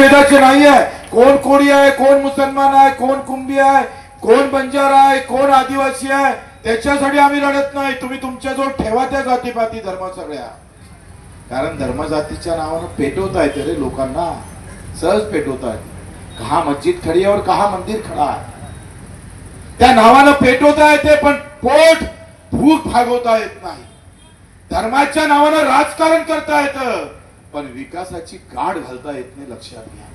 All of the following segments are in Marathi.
धर्मभेदाचे नाही आहे. कोण कोळी आहे, कोण मुसलमान आहे, कोण कुंभी आहे, कोण बंजारा आहे, कोण आदिवासी आहे, त्याच्यासाठी आम्ही लढत नाही. तुम्ही तुमच्याजवळ ठेवा त्या जातीपाती धर्म सगळ्या. कारण धर्मजातीच्या नावानं पेटवतायत रे लोकांना, सहज पेटवतायत. कहा मस्जिद खडी आहे और कहा मंदिर खडा आहे. त्या नावानं पेटवता येते पण पोट भूक भागवता येत नाही. धर्माच्या नावानं राजकारण करता येतं पण विकासाची गाठ घालता येत नाही. लक्षात घ्या.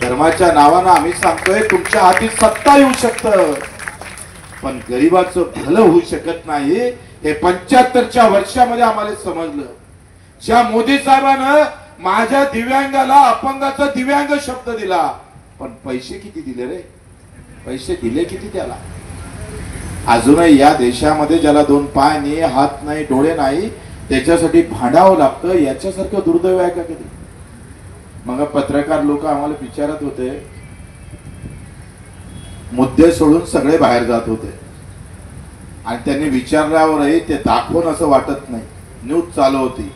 धर्माच्या नावानं आम्ही सांगतोय तुमच्या हाती सत्ता येऊ शकतं पण गरीबाचं भलं होऊ शकत नाही. हे 75च्या वर्षामध्ये आम्हाला समजलं. ज्या मोदी साहेबांनं माझ्या दिव्यांगाला अपंगाचा दिव्यांग शब्द दिला पण पैसे किती दिले रे, पैसे दिले किती त्याला. अजूनही या देशामध्ये ज्याला 2 पाय नाही, हात नाही, डोळे नाही त्याच्यासाठी भांडावं लागतं. याच्यासारखं दुर्दैव आहे का कधी. मग पत्रकार लोक आम्हाला विचारत होते, मुद्दे सोडून सगळे बाहेर जात होते आणि त्यांनी विचारल्यावरही ते दाखवून असं वाटत नाही. न्यूज चालू होती.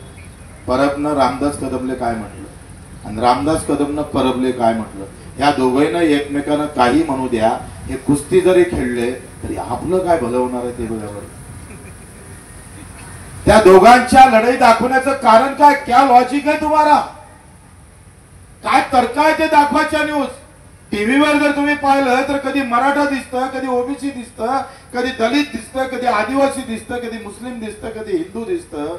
परबनं रामदास कदमले काय म्हटलं आणि रामदास कदमनं परबले काय म्हटलं. या दोघांना एकमेकांना काही म्हणू द्या, हे कुस्ती जरी खेळले तरी आपलं काय भलं होणार आहे ते बरोबर. त्या दोघांच्या लढाई दाखवण्याचं कारण काय, क्या लॉजिक आहे तुम्हाला, काय तर्क आहे ते दाखवायच्या. न्यूज टीव्हीवर जर तुम्ही पाहिलं तर कधी मराठा दिसतं, कधी ओबीसी दिसतं, कधी दलित दिसतं, कधी आदिवासी दिसतं, कधी मुस्लिम दिसतं, कधी हिंदू दिसतं.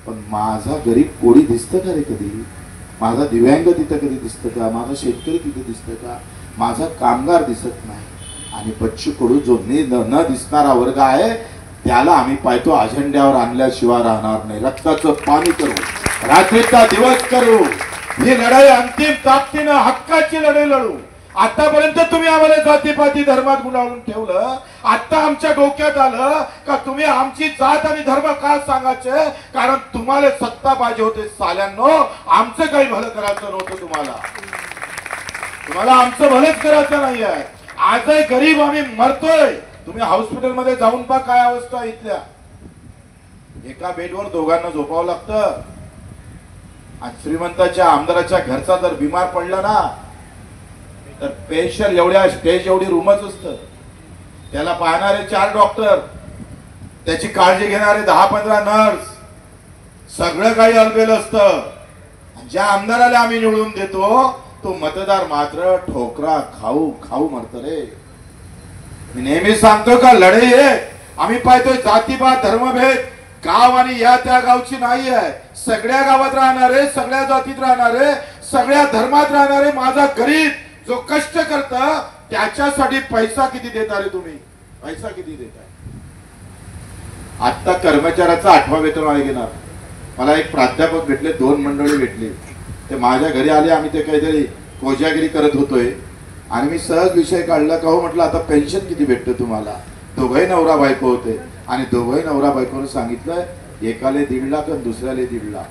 पण माझा गरीब कोळी दिसतं का रे कधी, माझा दिव्यांग तिथं कधी दिसतं का, माझा शेतकरी तिथे दिसतं का, माझा कामगार दिसत नाही. आणि बच्चू कडू जो न दिसणारा वर्ग आहे त्याला आम्ही पाहतो अजेंड्यावर आणल्याशिवाय राहणार नाही. रक्ताचं पाणी करू, रात्रीचा दिवस करू, ही लढाई अंतिम ताकदीनं हक्काची लढाई लढू. आतापर्यंत तुम्ही आम्हाला जातीपाती धर्मात गुंडाळून ठेवलं. आता आमच्या डोक्यात आलं का तुम्ही आमची जात आणि धर्म का सांगायचे, कारण तुम्हाला सत्ता पाहिजे होते. साल्यांनो, आमचं काही भलं करायचं नव्हतं. तुम्हाला आमचं भलंच करायचं नाही आहे. आजही गरीब आम्ही मरतोय. तुम्ही हॉस्पिटल मध्ये जाऊन पहा काय अवस्था इथल्या. एका बेडवर दोघांना झोपावं लागतं. आणि श्रीमंताच्या आमदाराच्या घरचा जर बिमार पडला ना तर पेशंट एवढ्या स्टेज एवढी रूमच असतं. त्याला पाहणारे 4 डॉक्टर, त्याची काळजी घेणारे 10-15 नर्स, सगळं काही अलबेल असतं. ज्या आमदाराला आम्ही निवडून देतो तो मतदार मात्र ठोकरा खाऊ खाऊ मरत रे. मी नेहमी सांगतो का लढाई आहे आम्ही पाहतोय जातीपात धर्मभेद गाव आणि या त्या गावची नाही आहे. सगळ्या गावात राहणारे, सगळ्या जातीत राहणारे, सगळ्या धर्मात राहणारे, माझा गरीब जो कष्ट करता त्याच्यासाठी पैसा किती देता रे तुम्ही, पैसा किती देताय. आता कर्मचाऱ्याचा 8वा वेतन घेणार. मला एक प्राध्यापक भेटले, 2 मंडळी भेटले. ते माझ्या घरी आले. आम्ही ते काहीतरी कोजागिरी करत होतोय आणि मी सहज विषय काढला का हो म्हटलं आता पेन्शन किती भेटतं तुम्हाला. दोघंही नवरा बायको होते आणि दोघंही नवरा बायकोने सांगितलं एकाले 1.5 लाख आणि दुसऱ्याले 1.5 लाख.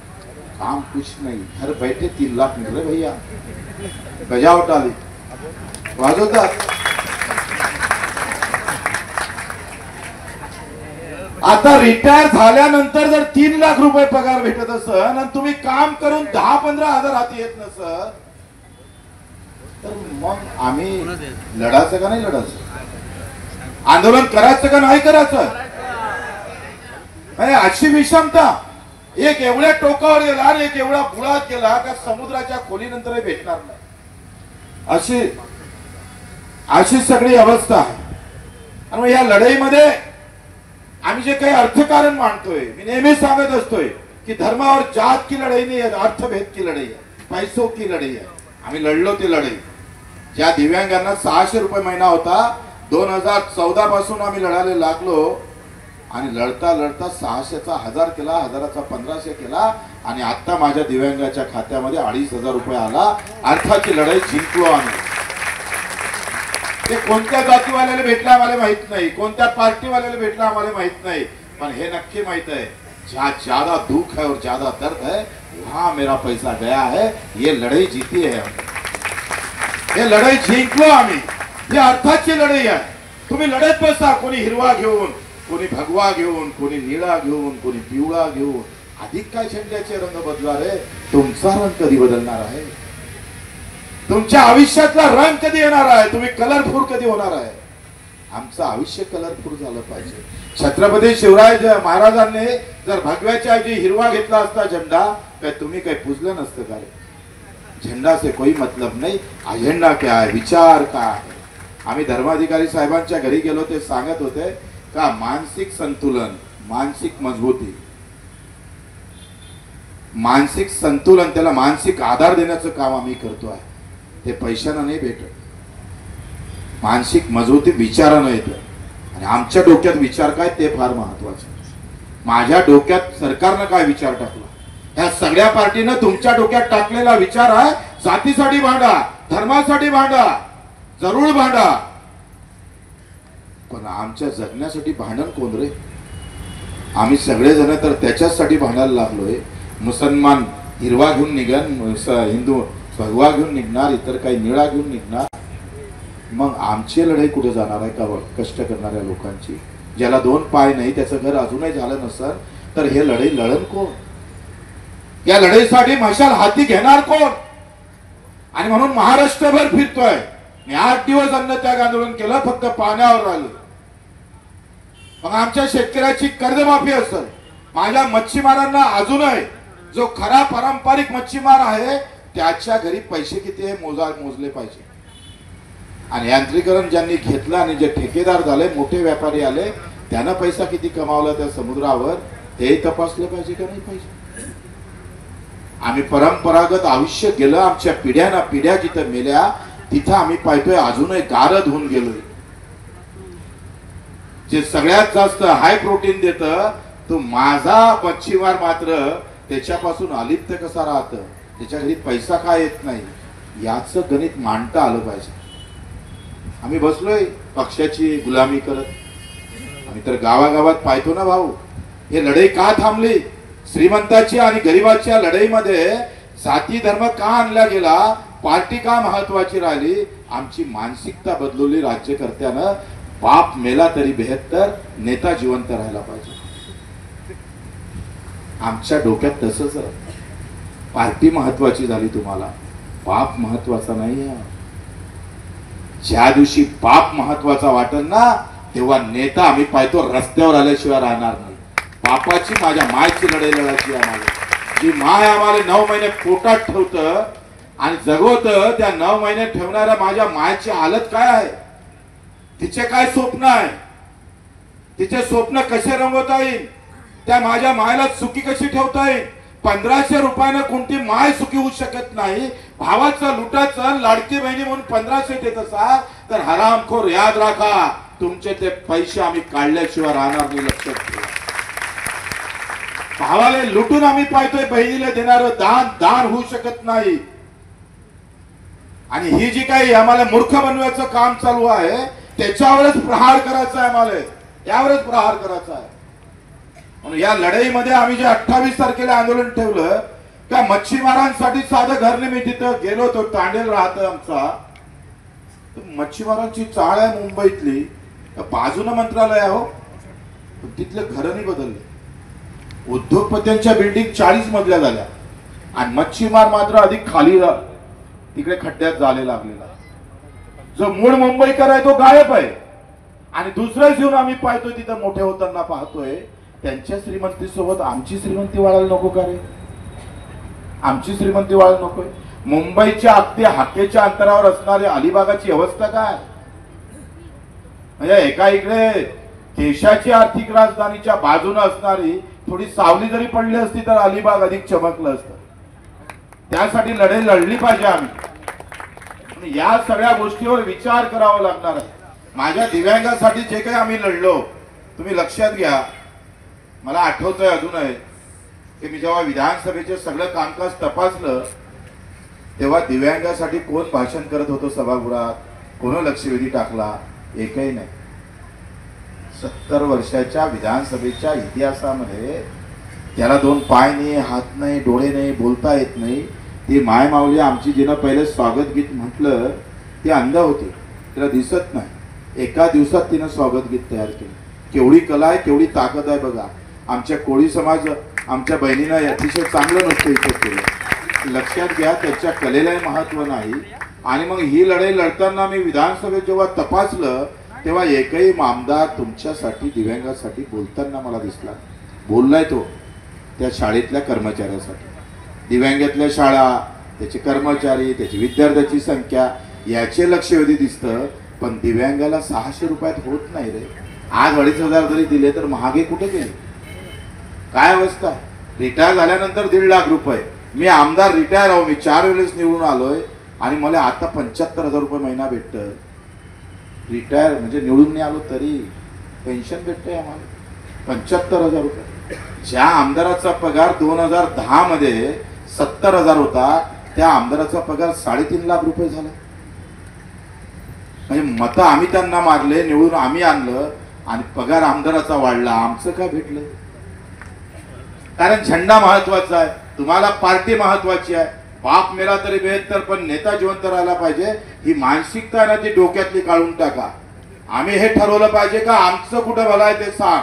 काम कुछ नहीं, घर बैठे 3 लाख मिल रहे भैया. गजावट आली वाजवतात. आता रिटायर झाल्यानंतर जर 3 लाख रुपये पगार भेटत असेल आणि तुम्ही काम करून 10-15 हजार हाती येत नसेल तर मग आम्ही लढायचं का नाही लढायचं, आंदोलन करायचं का नाही करायचं. अशी विषमता एक एवढ्या टोकावर गेला आणि एक एवढा बुडात गेला का समुद्राच्या खोलीनंतरही भेटणार नाही. अशी सगळी अवस्था आहे. आणि या लढाईमध्ये आम्ही जे काही अर्थकारण मांडतोय, मी नेहमी सांगत असतोय की धर्मावर जात की लढाई नाही आहे, अर्थभेद की लढाई आहे, पैसों की लढाई आहे. आम्ही लढलो ती लढाई. ज्या दिव्यांगांना 600 रुपये महिना होता 2014 पासून आम्ही लढायला लागलो आणि लढता लढता 600चा 1000 केला, 1000चा 1500 केला आणि आता माझ्या दिव्यांगाच्या खात्यामध्ये 2500 रुपये आला. अर्थाची लढाई जिंकलो आम्ही. ते कोणत्या जातीवाल्याला भेटलं आम्हाला माहित नाही, कोणत्या पार्टीवाल्याला भेटलं आम्हाला माहित नाही, पण हे नक्की माहित आहे जहाँ ज्यादा दुख है और ज्यादा दर्द है वहां मेरा पैसा गया है. ये लढाई जीती है, हे लढाई जिंकलो आम्ही. ही अर्थाची लढाई आहे. तुम्ही लढत बसा, कोणी हिरवा घेऊन, कोणी भगवा घेऊन, कोणी निळा घेऊन, कोणी पिवळा घेऊन. अधिक काय झेंड्याचे रंग बदला रे, तुमचा रंग कधी बदलणार आहे. तुमच्या आयुष्यातला रंग कधी येणार आहे, तुम्ही कलरफुल कधी होणार आहे. आमचं आयुष्य कलरफुल झालं पाहिजे. छत्रपती शिवराय महाराजांनी जर भगव्याच्या ऐवजी हिरवा घेतला असता झेंडा, काय तुम्ही काही पुजलं नसतं का? झेंडा से कोई मतलब नहीं, अजेंडा क्या है, विचार काय आहे. आम्ही धर्माधिकारी साहेबांच्या घरी गेलो, ते सांगत होते का मानसिक संतुलन, मानसिक मजबूती, मानसिक संतुलन, त्याला मानसिक आधार देण्याचं काम आम्ही करतो आहे. ते पैशानं नाही भेटत, मानसिक मजबूती विचारानं येतं. आणि आमच्या डोक्यात विचार काय ते फार महत्वाचं. माझ्या डोक्यात सरकारनं काय विचार टाकला, ह्या सगळ्या पार्टीनं तुमच्या डोक्यात टाकलेला विचार आहे जातीसाठी भांडा, धर्मासाठी भांडा, जरूर भांडा, पण आमच्या जगण्यासाठी भांडण कोण रे? आम्ही सगळेजण तर त्याच्यासाठी भांडायला लागलोय. मुसलमान हिरवा घेऊन निघन, हिंदू भगवा घेऊन निघणार, इतर काही निळा घेऊन निघणार. मग आमची लढाई कुठे जाणार आहे का? कष्ट करणाऱ्या लोकांची, ज्याला दोन पाय नाही, त्याचं घर अजूनही झालं नसेल तर हे लढाई लढन कोण? या लढाईसाठी मशाल हाती घेणार कोण? आणि म्हणून महाराष्ट्रभर फिरतोय मी. 8 दिवस अन्नत्याग आंदोलन केलं, फक्त पाण्यावर राहिलो. मग आमच्या शेतकऱ्याची कर्जमाफी असेल, माझ्या मच्छीमारांना अजूनही जो खरा पारंपरिक मच्छीमार आहे त्याच्या घरी पैसे किती आहे मोजले पाहिजे. आणि यांत्रिकरण ज्यांनी घेतलं आणि जे ठेकेदार झाले, मोठे व्यापारी आले, त्यांना पैसा किती कमावला त्या समुद्रावर ते तपासले पाहिजे का नाही पाहिजे. आम्ही परंपरागत आयुष्य गेलं, आमच्या पिढ्याना पिढ्या जिथं मेल्या तिथं आम्ही पाहतोय अजूनही गारद होऊन गेलोय. जे सगळ्यात जास्त हाय प्रोटीन देतं तो माझा मच्छीमार मात्र त्याच्यापासून अलिप्त कसा राहतं, त्याच्या घरी पैसा काय येत नाही, याचं गणित मांडता आलं पाहिजे. आम्ही बसलोय पक्षाची गुलामी करत. आम्ही तर गावागावात पाहतो ना भाऊ, हे लढाई का थांबली? श्रीमंताची आणि गरिबाच्या लढाईमध्ये जाती धर्म का आणला गेला, पार्टी का महत्वाची राहिली? आमची मानसिकता बदलवली राज्यकर्त्यानं. बाप मेला तरी 72, नेता जिवंत राहायला पाहिजे. आमच्या डोक्यात तसंच पार्टी महत्वाची झाली, तुम्हाला बाप महत्वाचा नाही. ज्या दिवशी बाप महत्वाचा वाटेल ना तेव्हा नेता आम्ही पाहतो रस्त्यावर आल्याशिवाय राहणार नाही. बापाची, माझ्या मायची लढाई लढायची आम्हाला. जी माय आम्हाला 9 महिने पोटात ठेवतं आणि जगवतं, त्या 9 महिने ठेवणाऱ्या माझ्या मायची हालत काय आहे, तिचे काय स्वप्न आहे, तिचे स्वप्न कसे रंगवता येईल, त्या माझ्या मायला सुखी कशी ठेवता येईल. 1500 रुपयानं कोणती माय सुखी होऊ शकत नाही. भावाचं लुटाचं लाडकी बहिणी म्हणून 1500 देत असाल तर हरामखोर याद राखा, तुमचे ते पैसे आम्ही काढल्याशिवाय राहणार नाही. लक्षात ठेवा. भावाला लुटून आम्ही पाहतोय, बहिणीला देणार दान होऊ शकत नाही. आणि ही जी काही आम्हाला मूर्ख बनवायचं काम चालू आहे त्याच्यावरच प्रहार करायचा आहे, आम्हाला यावरच प्रहार करायचा आहे. म्हणून या लढाईमध्ये आम्ही जे 28 तारखेला आंदोलन ठेवलं त्या मच्छीमारांसाठी साधं घर नाही. मी तिथं गेलो होतो, तांडेल राहतं आमचा, मच्छीमारांची चाळ आहे मुंबईतली, बाजूनं मंत्रालय आहे हो, तिथले घर नाही बदलले. उद्योगपत्यांच्या बिल्डिंग 40 मजल्या झाल्या आणि मच्छीमार मात्र अधिक खाली तिकडे खड्ड्यात झाले लागलेला. जो मूळ मुंबईकर आहे तो गायब आहे. आणि दुसरं घेऊन आम्ही पाहतोय तिथं मोठे होताना पाहतोय, त्यांच्या श्रीमंती सोबत आमची श्रीमंती वाढायला नको का रे? आमची श्रीमंती वाढायला नकोय? मुंबईच्या अगदी हाकेच्या अंतरावर असणारी अलिबागाची अवस्था काय? म्हणजे एका इकडे देशाची आर्थिक राजधानीच्या बाजूने असणारी थोडी सावली जरी पडली असती तर अलिबाग अधिक चमकलं असतं. त्यासाठी लढाई लढली पाहिजे आम्ही. या सगळ्या गोष्टीवर विचार करावा लागणार आहे. माझ्या दिव्यांगासाठी जे काही आम्ही लढलो, तुम्ही लक्षात घ्या. मला आठवतंय अजूनही की मी जेव्हा विधानसभेचे सगळं कामकाज तपासलं तेव्हा दिव्यांगासाठी कोण भाषण करत होतं सभागृहात, कोण लक्षवेधी टाकला? एकही नाही. 70 वर्षाच्या विधानसभेच्या इतिहासामध्ये त्याला 2 पाय नाही, हात नाही, डोळे नाही, बोलता येत नाही, ती माय माऊली आमची जिनं पहिले स्वागत गीत म्हटलं ती अंध होती, तिला दिसत नाही. एका दिवसात तिनं स्वागत गीत तयार केलं. केवढी कला आहे, केवढी ताकद आहे बघा. आमच्या कोळी समाज, आमच्या बहिणीनं अतिशय चांगलं नृत्य इथं केलं. लक्षात घ्या, त्याच्या कलेलाही महत्व नाही, आणि मग ही लढाई लढताना मी विधानसभेत जेव्हा तपासलं तेव्हा एकही आमदार तुमच्यासाठी दिव्यांगासाठी बोलताना मला दिसला. बोललाय तो त्या शाळेतल्या कर्मचाऱ्यासाठी. दिव्यांगातल्या शाळा, त्याचे कर्मचारी, त्याची विद्यार्थ्याची संख्या याचे लक्षवेधी दिसतं. पण दिव्यांगाला 600 रुपयात होत नाही रे. आज 2,500 जरी दिले तर महागे कुठे गेले? काय अवस्था. रिटायर झाल्यानंतर 1.5 लाख रुपये. मी आमदार रिटायर आहो, मी 4 वेळेस निवडून आलोय आणि मला आता 75,000 रुपये महिना भेटतं. रिटायर म्हणजे निवडून नाही आलो तरी पेन्शन भेटतंय आम्हाला 75,000 रुपये. ज्या आमदाराचा पगार 2010 मध्ये 70,000 होता त्या आमदाराचा पगार 3.5 लाख रुपये झाला. म्हणजे मतं आम्ही त्यांना मारले, निवडून आम्ही आणलं आणि पगार आमदाराचा वाढला. आमचं काय भेटलं? कारण झेंडा महत्वाचा आहे, तुम्हाला पार्टी महत्वाची आहे. बाप मेला तरी बेहत्तर पण नेता जिवंत राहायला पाहिजे. ही मानसिकता ना ती डोक्यातली काढून टाका. आम्ही हे ठरवलं पाहिजे का आमचं कुठं भलं आहे ते सांग.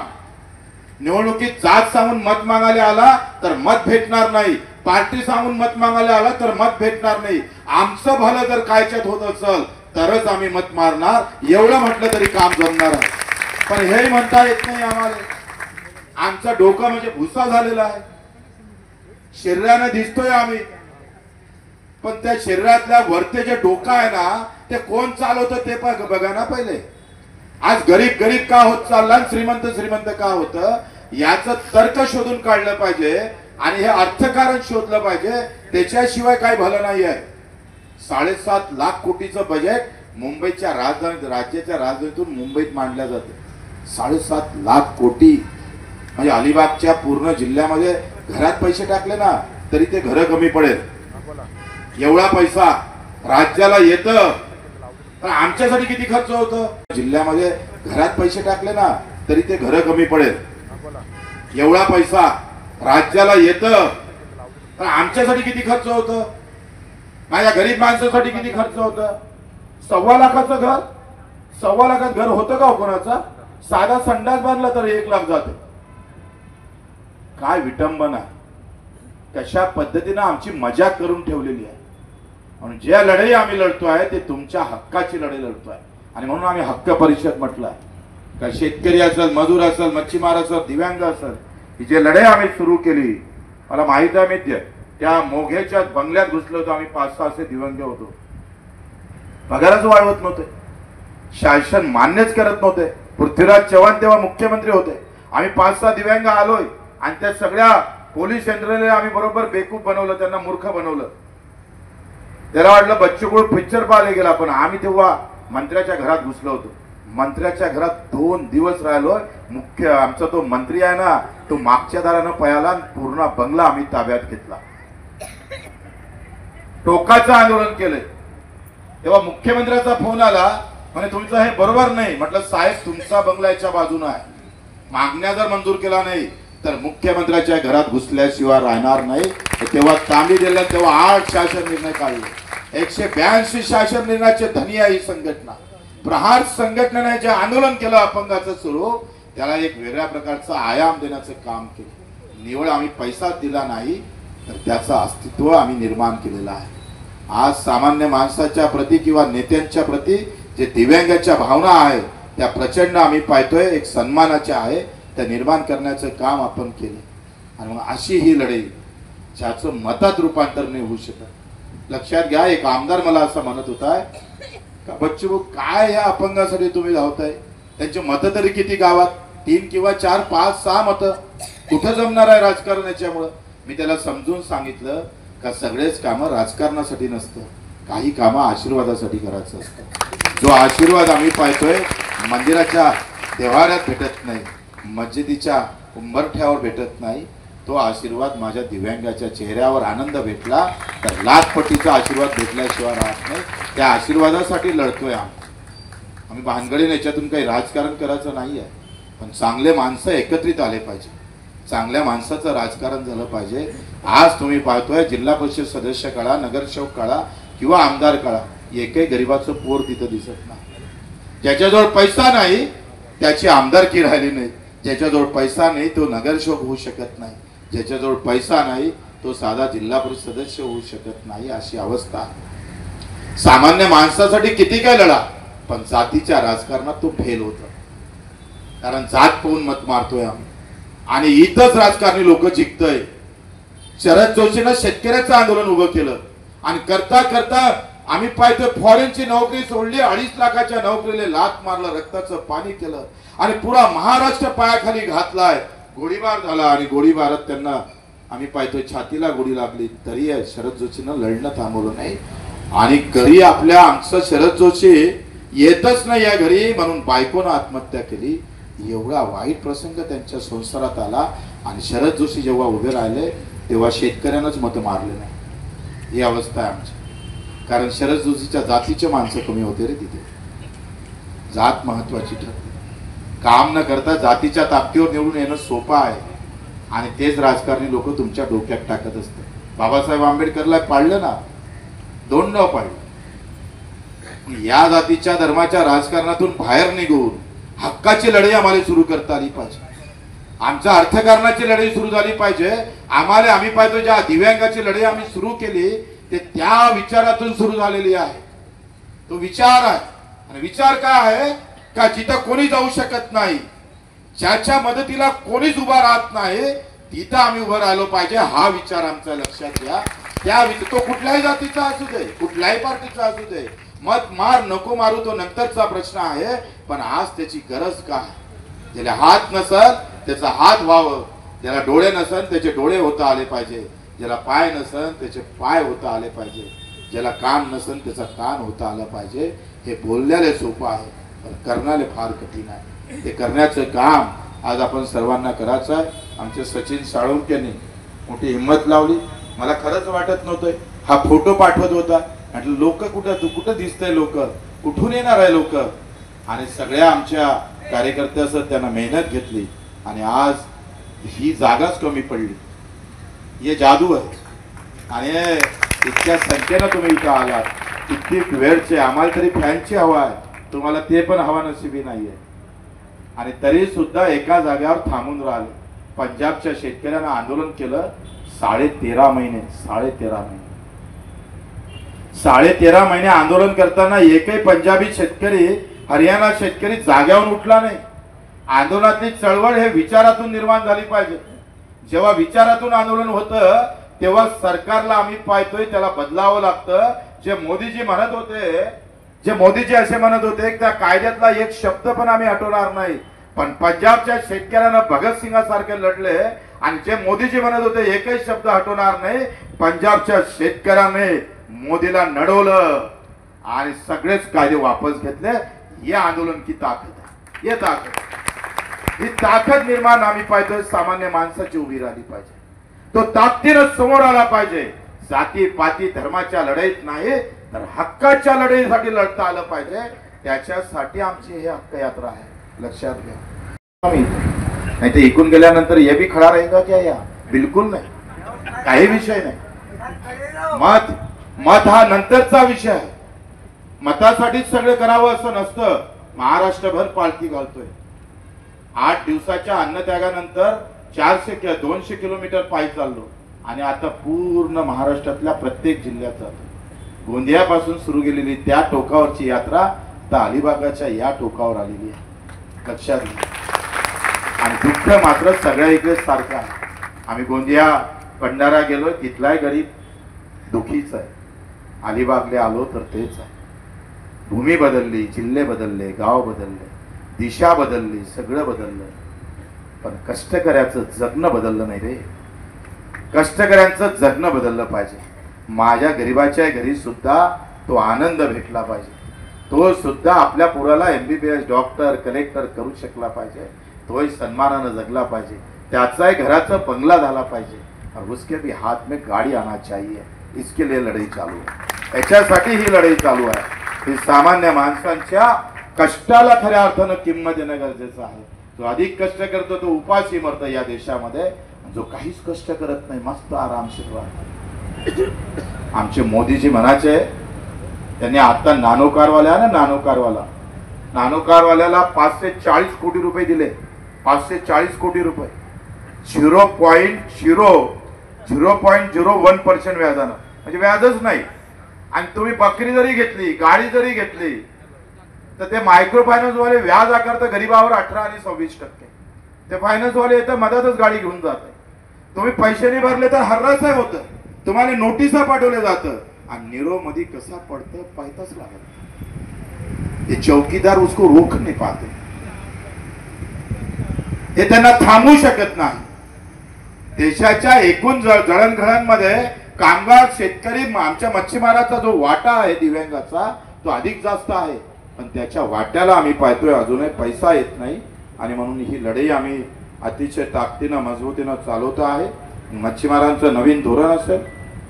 निवडणुकीत जात सांगून मत मागायला आला तर मत भेटणार नाही, पार्टी सांगून मत मागायला आला तर मत भेटणार नाही. आमचं भलं जर कायच्यात होत असेल तरच आम्ही मत मारणार. एवढं म्हटलं तरी काम जमणार आहे. पण हे म्हणता येत नाही आम्हाला. आमचं डोकं म्हणजे भुसा झालेला आहे. शरीराने दिसतोय आम्ही, पण त्या शरीरातल्या वरते जे डोकं आहे ना ते कोण चालवतं ते बघा ना पहिले. आज गरीब गरीब का होत चालला, श्रीमंत श्रीमंत का होतं याचं तर्क शोधून काढलं पाहिजे आणि हे अर्थकारण शोधलं पाहिजे. त्याच्याशिवाय काही भलं नाही आहे. 7.5 लाख कोटीचं बजेट मुंबईच्या राज्याच्या राजधानीतून मुंबईत मांडलं जातं. 7.5 लाख कोटी म्हणजे अलिबागच्या पूर्ण जिल्ह्यामध्ये घरात पैसे टाकले ना तरी ते घर कमी पडेल. एवढा पैसा राज्याला येतं. पण आमच्यासाठी किती खर्च होतं? जिल्ह्यामध्ये घरात पैसे टाकले ना तरी ते घर कमी पडेल. एवढा पैसा राज्याला येतं. पण आमच्यासाठी किती खर्च होतं? माझ्या गरीब माणसासाठी किती खर्च होतं? 1.25 लाखाचं घर, 1.25 लाखात घर होतं का कोणाचा? साधा संडास बांधला तर 1 लाख जाते. काय विटंबना. कशा पद्धतीने आमची मजाक करून ठेवलेली आहे. म्हणून ज्या लढाई आम्ही लढतोय ते तुमच्या हक्काची लढाई लढतोय. आणि म्हणून आम्ही हक्क परिषद म्हटलंय. का शेतकरी असेल, मजूर असेल, मच्छीमार असेल, दिव्यांग असेल, ही जे लढाई आम्ही सुरू केली, मला माहित आहे. मी त्या मोघेच्या बंगल्यात घुसलो होतो. आम्ही 5-6 असे दिव्यांग होतो. पगारच वाढवत नव्हते, शासन मान्यच करत नव्हते. पृथ्वीराज चव्हाण तेव्हा मुख्यमंत्री होते. आम्ही 5-6 दिव्यांग आलोय आणि त्या सगळ्या पोलीस यंत्रणेने आम्ही बरोबर बेकूफ बनवलं, त्यांना मूर्ख बनवलं. त्याला वाटलं बच्चूकडू पिक्चर पाहायला गेला. पण आम्ही तेव्हा मंत्र्याच्या घरात घुसलो होतो. मंत्र्याच्या घरात 2 दिवस राहिलो. मुख्य आमचा तो मंत्री आहे ना तो मागच्या दारानं पळाला. पूर्ण बंगला आम्ही ताब्यात घेतला. टोकाचं आंदोलन केलंय. तेव्हा मुख्यमंत्र्याचा फोन आला, म्हणे तुमचं हे बरोबर नाही. म्हटलं साहेब तुमचा बंगला याच्या बाजूने आहे. मागण्या जर मंजूर केला नाही तर मुख्यमंत्र्याच्या घरात घुसल्याशिवाय राहणार नाही. तेव्हा तांबी दिल्या तेव्हा 8 शासन निर्णय काढले. 182 शासन निर्णयाचे धनी आहे ही संघटना. प्रहार संघटनेने जे आंदोलन केलं अपंगाचं सुरू, त्याला एक वेगळ्या प्रकारचा आयाम देण्याचं काम केलं. निवड आम्ही पैसा दिला नाही तर त्याचं अस्तित्व आम्ही निर्माण केलेलं आहे. आज सामान्य माणसाच्या प्रती किंवा नेत्यांच्या प्रती जे दिव्यांगाच्या भावना आहे त्या प्रचंड आम्ही पाहतोय. एक सन्मानाच्या आहे त्या निर्माण करण्याचं काम आपण केलं. आणि मग अशी ही लढाई ज्याचं मतात रूपांतर नाही होऊ शकत. लक्षात घ्या, एक आमदार मला असं म्हणत होता का बच्चू काय ह्या अपंगासाठी तुम्ही धावताय, त्यांची मतं तरी किती गावात? 3 किंवा 4, 5, 6 मतं कुठं जमणार आहे राजकारण याच्यामुळं? मी त्याला समजून सांगितलं का सगळेच कामं राजकारणासाठी नसतं, काही कामं आशीर्वादासाठी करायचं असतं. जो आशीर्वाद आम्ही पाहतोय मंदिराच्या देव्हाऱ्यात भेटत नाही, मस्जिदीच्या उंबरठ्यावर भेटत नाही. तो आशीर्वाद माझ्या दिव्यांगाच्या चेहऱ्यावर आनंद भेटला तर लाखपटीचा आशीर्वाद भेटल्याशिवाय राहत नाही. त्या आशीर्वादासाठी लढतोय आम्ही. भानगडीने याच्यातून काही राजकारण करायचं नाही आहे. पण चांगले माणसं एकत्रित आले पाहिजे. चांगल्या माणसाचं राजकारण झालं पाहिजे. आज तुम्ही पाहतोय जिल्हा परिषद सदस्य काळा, नगरसेवक काळा किंवा आमदार काळा, एकही गरीबाचं पोर तिथं दिसत नाही. ज्याच्याजवळ पैसा नाही त्याची आमदारकी राहिली नाही. ज्याच्याजवळ पैसा नाही तो नगरसेवक होऊ शकत नाही. ज्याच्याजवळ पैसा नाही तो साधा जिल्हा परिषद सदस्य होऊ शकत नाही. अशी अवस्था. सामान्य माणसासाठी किती काय लढा, पण जातीच्या राजकारणात तो फेल होता. कारण जात पाहून मत मारतोय आम्ही आणि इथंच राजकारणी लोक जिंकतोय. शरद जोशीनं शेतकऱ्याचं आंदोलन उभं केलं आणि करता करता आम्ही पाहतोय फॉरेनची नोकरी सोडली, 2.5 लाखाच्या नोकरीला लाथ मारलं, रक्ताचं पाणी केलं आणि पुरा महाराष्ट्र पायाखाली घातलाय. गोळीबार झाला आणि गोळीबारात त्यांना आम्ही पाहतोय छातीला गोळी लागली, तरी शरद जोशीनं लढणं थांबवलं नाही. आणि घरी आपल्या आमचं शरद जोशी येतच नाही या घरी म्हणून बायकोनं आत्महत्या केली. एवढा वाईट प्रसंग त्यांच्या संसारात आला आणि शरद जोशी जेव्हा उभे राहिले तेव्हा शेतकऱ्यांनाच मत मारले नाही. ही अवस्था आहे आमची. कारण शरद जोशीच्या जातीचे माणसं कमी होते रे तिथे. जात महत्वाची ठरते. काम न करता जातीच्या ताकदीवर निवडून येणं सोपं आहे आणि तेच राजकारणी लोक तुमच्या डोक्यात टाकत असते. बाबासाहेब आंबेडकरला पाळलं ना, 2 डाव पाळलं. या जातीच्या धर्माच्या राजकारणातून बाहेर निघून हक्काची लढाई आम्हाला सुरू करता आली पाहिजे. आमच्या अर्थकारणाची लढाई सुरू झाली पाहिजे. आम्ही पाहतो ज्या दिव्यांगाची लढाई आम्ही सुरू केली ते त्या विचारातून सुरू झालेली आहे. तो विचार आहे आणि विचार काय आहे का जिथं कोणी जाऊ शकत नाही, ज्याच्या मदतीला कोणीच उभा राहत नाही, तिथं आम्ही उभं राहिलो पाहिजे. हा विचार आमच्या लक्षात घ्या. तो कुठल्याही जातीचा असू दे, कुठल्याही पार्टीचा असू दे, मत मार नको मारू तो नंतरचा प्रश्न आहे, पण आज त्याची गरज काय. ज्याला हात नसल त्याचा हात व्हावं, ज्याला डोळे नसन त्याचे डोळे होता आले पाहिजे, ज्याला पाय नसन त्याचे पाय होता आले पाहिजे, ज्याला कान नसन त्याचा कान होता आला पाहिजे. हे बोलण्याला सोपं आहे पण करण्याला फार कठीण आहे. ते करण्याचं काम आज आपण सर्वांना करायचं आहे. आमचे सचिन साळुंखेंनी मोठी हिंमत लावली. मला खरंच वाटत नव्हतं. हा फोटो पाठवत होता, म्हटलं लोक कुठं दिसतंय, लोक कुठून येणार आहे लोक. आणि सगळ्या आमच्या कार्यकर्त्यासह त्यांना मेहनत घेतली आणि आज ही जागाच कमी पडली. हे जादू आहे. आणि इतक्या संख्येनं तुम्ही इथं आलात, किती वेळचे. आम्हाला तरी फॅनची हवा आहे, तुम्हाला ते पण हवा नशिबी नाहीये. आणि तरी सुद्धा एका जागेवर थांबून राहिले. पंजाबच्या शेतकऱ्यांना आंदोलन केलं 13.5 महिने. 13.5 महिने आंदोलन करताना एकही पंजाबी शेतकरी, हरियाणा शेतकरी जाग्यावर उठला नाही. आंदोलनातली चळवळ हे विचारातून निर्माण झाली पाहिजे. जेव्हा विचारातून आंदोलन होतं तेव्हा सरकारला आम्ही पाहतोय त्याला बदलावं लागतं. जे मोदीजी असे म्हणत होते त्या कायद्यातला एक शब्द पण आम्ही हटवणार नाही, पण पंजाबच्या शेतकऱ्यांना भगतसिंगासारखे लढले आणि जे मोदीजी म्हणत होते एकही शब्द हटवणार नाही, पंजाबच्या शेतकऱ्याने मोदीला नडवलं आणि सगळेच कायदे वापस घेतले. हे आंदोलन की ताकद आहे. ही ताकद निर्माण आम्ही पाहतोय सामान्य माणसाची उभी राहिली पाहिजे. तो ताकदीनं समोर आला पाहिजे. जाती पाती धर्माच्या लढाईत नाही तर हक्काच्या लढाईसाठी लढता आलं पाहिजे. त्याच्यासाठी आमची हे हक्क यात्रा आहे, लक्षात घ्या. नाही तर इकून गेल्यानंतर हे बी खडा राहील का क्या? बिलकुल नाही, काही विषय नाही. मत हा नंतरचा विषय आहे. मतासाठीच सगळं करावं असं नसतं. महाराष्ट्रभर पालखी घालतोय. 8 दिवसाच्या अन्नत्यागानंतर 200 किलोमीटर पायी चाललो आणि आता पूर्ण महाराष्ट्रातल्या प्रत्येक जिल्ह्यात जातो. गोंदियापासून सुरू केलेली त्या टोकावरची यात्रा आता अलिबागाच्या या टोकावर आलेली आहे, लक्षात घ्या. आणि दुःख मात्र सगळ्या इकडे सारखं आहे. आम्ही गोंदिया भंडारा गेलो, तिथलाही गरीब दुखीच आहे. अलिबागले आलो तर तेच आहे. भूमी बदलली, जिल्हे बदलले, गाव बदलले, दिशा बदलली, सगळं बदललं, पण कष्टकऱ्याचं जगणं बदललं नाही रे. कष्टकऱ्यांचं जगणं बदललं पाहिजे. माझ्या गरीबाच्या घरी सुद्धा तो आनंद भेटला पाहिजे. तो सुद्धा आपल्या पोराला MBBS डॉक्टर कलेक्टर करू शकला पाहिजे. तोही सन्मानानं जगला पाहिजे. त्याचाही घराचा बंगला झाला पाहिजे. और उसके भी हाथ में गाड़ी आना चाहिए. इसके लिए लढाई चालू आहे. याच्यासाठी ही लढाई चालू आहे. ही सामान्य माणसांच्या कष्टाला खऱ्या अर्थानं किंमत देणं गरजेचं आहे. जो अधिक कष्ट करतो तो उपाशी मरतो या देशामध्ये. जो काहीच कष्ट करत नाही मस्त आरामशीर राहतो. आमचे मोदीजी म्हणायचे, त्यांनी आता नानो कारवाल्याला 540 कोटी रुपये दिले. 540 कोटी रुपये 0.01% व्याजानं, म्हणजे व्याजच नाही. आणि तुम्ही बकरी जरी घेतली, गाडी जरी घेतली, तर ते मायक्रो फायनान्स वाले व्याज आकारतात गरीबावर 18 आणि 26%. ते फायनान्स वाले येतं मधातच गाडी घेऊन जाते. तुम्ही पैसे नाही भरले तर हर्रासही होतं, तुम्हाला नोटिसा पाठवले जातं आणि निरो मध्ये कसा पडतं पाहताच लागत. ये चौकीदार उसको रोख नाही पाहते, हे त्यांना थांबवू शकत नाही. देशाच्या एकूण जळणघळणमध्ये कामगार, शेतकरी, आमच्या मच्छीमाराचा जो वाटा आहे दिव्यांगाचा तो अधिक जास्त आहे, पण त्याच्या वाट्याला आम्ही पाहतोय अजूनही पैसा येत नाही. आणि म्हणून ही लढाई आम्ही अतिशय ताकदीनं मजबूतीनं चालवतो आहे. मच्छीमारांचं नवीन धोरण असेल,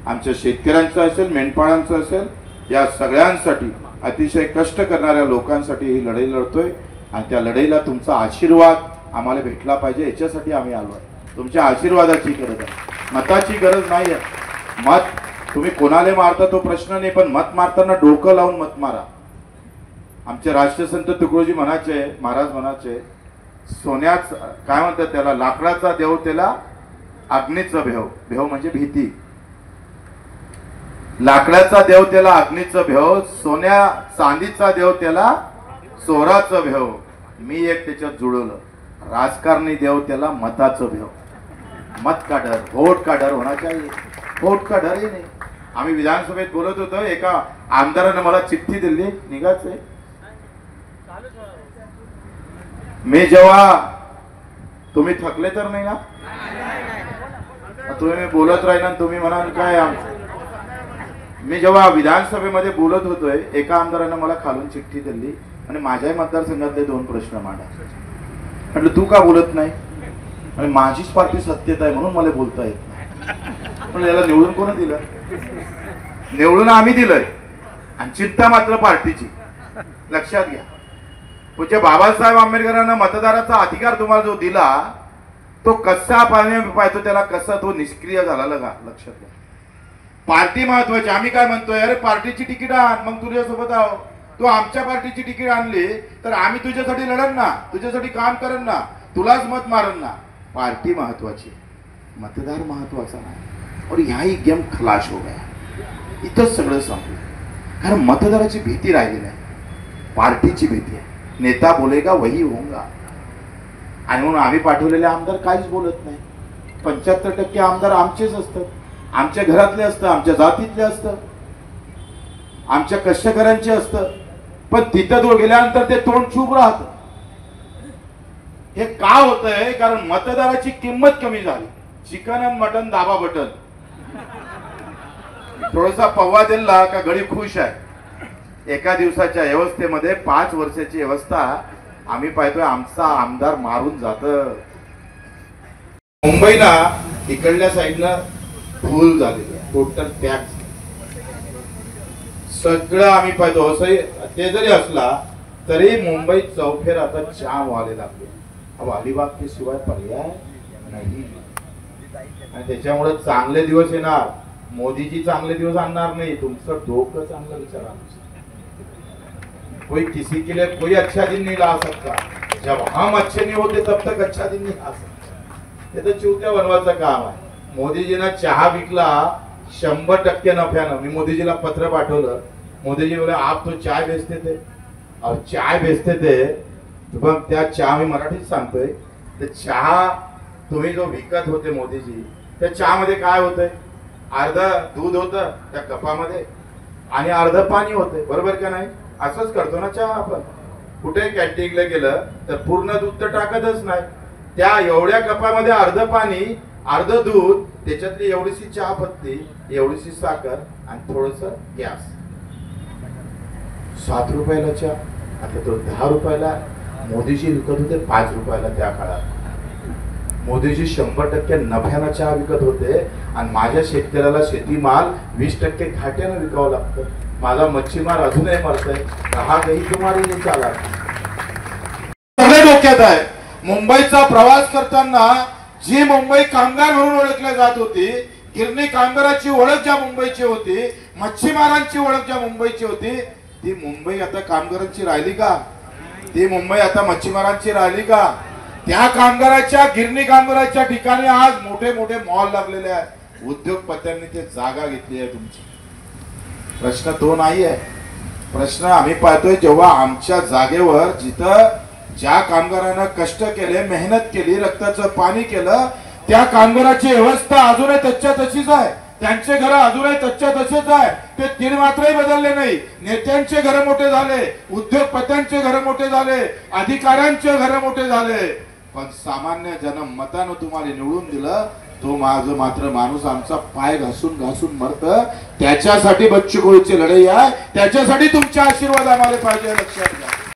आमच्या शेतकऱ्यांचं असेल, मेंढपाळांचं असेल, या सगळ्यांसाठी अतिशय कष्ट करणाऱ्या लोकांसाठी ही लढाई लढतोय. आणि त्या लढाईला तुमचा आशीर्वाद आम्हाला भेटला पाहिजे, याच्यासाठी आम्ही आलो आहे. तुमच्या आशीर्वादाची गरज आहे, मताची गरज नाही आहे. मत तुम्ही कोणाला मारता तो प्रश्न नाही, पण मत मारताना डोकं लावून मत मारा. आमचे राष्ट्रसंत तुकडोजी म्हणाचे, महाराज म्हणाचे, सोन्याच काय म्हणतात त्याला, लाकडाचा देव त्याला अग्नीचं भेव, भेव म्हणजे भीती. लाकडाचा देव त्याला अग्नीचं भेव, सोन्या चांदीचा देव त्याला चोराचं भेव. मी एक त्याच्यात जुळवलं, राजकारणी देव त्याला मताचं भेव. मत का डर, वोट का डर होना चाहिए, वोट का डर ही नाही. आम्ही विधानसभेत बोलत होतो, एका आमदाराने मला चिठ्ठी दिली निघायचे. मी जेव्हा, तुम्ही थकले तर नाही ना, तुम्ही बोलत राहिला तुम्ही म्हणाल काय. मी जेव्हा विधानसभेमध्ये बोलत होतोय, एका आमदाराने मला खालून चिठ्ठी दिली आणि माझ्याही मतदारसंघातले 2 प्रश्न मांडा. म्हटलं तू का बोलत नाही, आणि माझीच पार्टी सत्तेत आहे म्हणून मला बोलता येत नाही. पण याला निवडून कोण दिलं, निवडून आम्ही दिलंय आणि चिंता मात्र पार्टीची. लक्षात घ्या, पूज्य बाबासाहेब आंबेडकरांना मतदाराचा अधिकार तुम्हाला जो दिला तो कसा पाहतो, त्याला कसा तो निष्क्रिय झाला लगा. लक्षात घ्या, पार्टी महत्वाची. आम्ही काय म्हणतोय, अरे पार्टीची तिकीट आण, मग तुझ्यासोबत आहो. तू आमच्या पार्टीची तिकीट आणली तर आम्ही तुझ्यासाठी लढन ना, तुझ्यासाठी काम करन ना, तुलाच मत मारन ना. पार्टी महत्वाची, मतदार महत्वाचा नाही. और यही गेम खलाश हो गया, इथंच सगळं संपलं. कारण मतदाराची भीती राहिली नाही, पार्टीची भीती आहे. नेता बोलेगा वही होगा. आणि म्हणून आम्ही पाठवलेले आमदार काहीच बोलत नाही. 75% आमदार आमचेच असतात, आमच्या घरातले असतं, आमच्या जातीतले असतं, आमच्या कष्टकऱ्यांचे असतं. पण तिथं दूर गेल्यानंतर ते तोंड चूप राहत. हे का होतंय, कारण मतदाराची किंमत कमी झाली. चिकन आणि मटन दाबा बटन, थोडासा पव्वा दिला का गडी खुश आहे. एका दिवसाच्या व्यवस्थेमध्ये 5 वर्षाची व्यवस्था आम्ही पाहतोय. आमचा आमदार मारून जात. मुंबईला इकडल्या साईडला फुल झालेलं आहे, टोटल टॅक्स सगळं आम्ही पाहतो. असंही ते जरी असला तरी मुंबईत चौफेर आता जाम व्हायला लागले. अब अलिबाग के शिवाय पर्याय नाही. आणि त्याच्यामुळे चांगले दिवस येणार. मोदीजी चांगले दिवस आणणार नाही, तुमचं डोकं चांगलं विचारा. कोई किसी के लिए कोई अच्छा दिन नहीं ला सकता. जब हम अच्छे नहीं होते तब तक अच्छा दिन नहीं आ सकता. हे तर चिवत्या बनवायचं काम आहे. मोदीजींना चहा विकला 100% नफ्यानं. मी मोदीजीला पत्र पाठवलं. मोदीजी बोले आप तो चाय बेचते थे, और चाय बेचते थे तो मग त्या चहा, मी मराठीत सांगतोय, ते चहा तुम्ही जो विकत होते मोदीजी, त्या चहामध्ये काय होतंय, अर्ध दूध होतं त्या कपामध्ये आणि अर्ध पाणी होते. बरोबर का नाही. असंच करतो ना चहा आपण. कुठे कॅन्टीनला गेलं तर पूर्ण दूध तर टाकतच नाही. त्या एवढ्या कपामध्ये अर्ध पाणी, अर्ध दूध, त्याच्यातली एवढीशी चहा पत्ती, एवढीशी साखर आणि थोडस गॅस. 7 रुपयाला चहा, आता तो 10 रुपयाला. मोदीजी विकत होते 5 रुपयाला त्या काळात. मोदीजी 100% नफ्यानं चहा विकत होते आणि माझ्या शेतकऱ्याला शेतीमाल 20% घाट्यानं विकावं लागतं. माझा मच्छीमार अजूनही मरतोय. हा काही तुम्हाला नाही चालत. सगळे डोक्यात आहे. मुंबईचा प्रवास करताना जी मुंबई कामगार म्हणून ओळखली जात होती, गिरणी कामगाराची ओळख ज्या मुंबईची होती, मच्छीमारांची ओळख ज्या मुंबईची होती, ती मुंबई आता कामगारांची राहिली का? ती मुंबई आता मच्छीमारांची राहिली का? त्या कामगाराच्या, गिरणी कामगाराच्या ठिकाणी आज मोठे मोठे मॉल लागलेले आहेत. उद्योगपत्यांनी ते जागा घेतली आहे तुमची. प्रश्न तो नाहीये. प्रश्न आम्ही पाहतोय जेव्हा आमच्या जागेवर जिथं ज्या कामगारांना कष्ट केले, मेहनत केली, रक्ताचं पाणी केलं, त्या कामगाराची व्यवस्था अजूनही तच्च्या तशीच आहे. त्यांचे घर अजूनही तच्च्या तसेच आहे. ते तीन मात्रही बदलले नाही. नेत्यांचे घर मोठे झाले, उद्योगपत्यांचे घर मोठे झाले, अधिकाऱ्यांचे घर मोठे झाले, पण सामान्य जनमतानं तुम्हाला निवडून दिलं तो माझं मात्र माणूस आमचा पाय घासून घासून मरत. त्याच्यासाठी बच्चू कडूची लढाई आहे. त्याच्यासाठी तुमचे आशीर्वाद आम्हाला पाहिजे, लक्षात घ्या.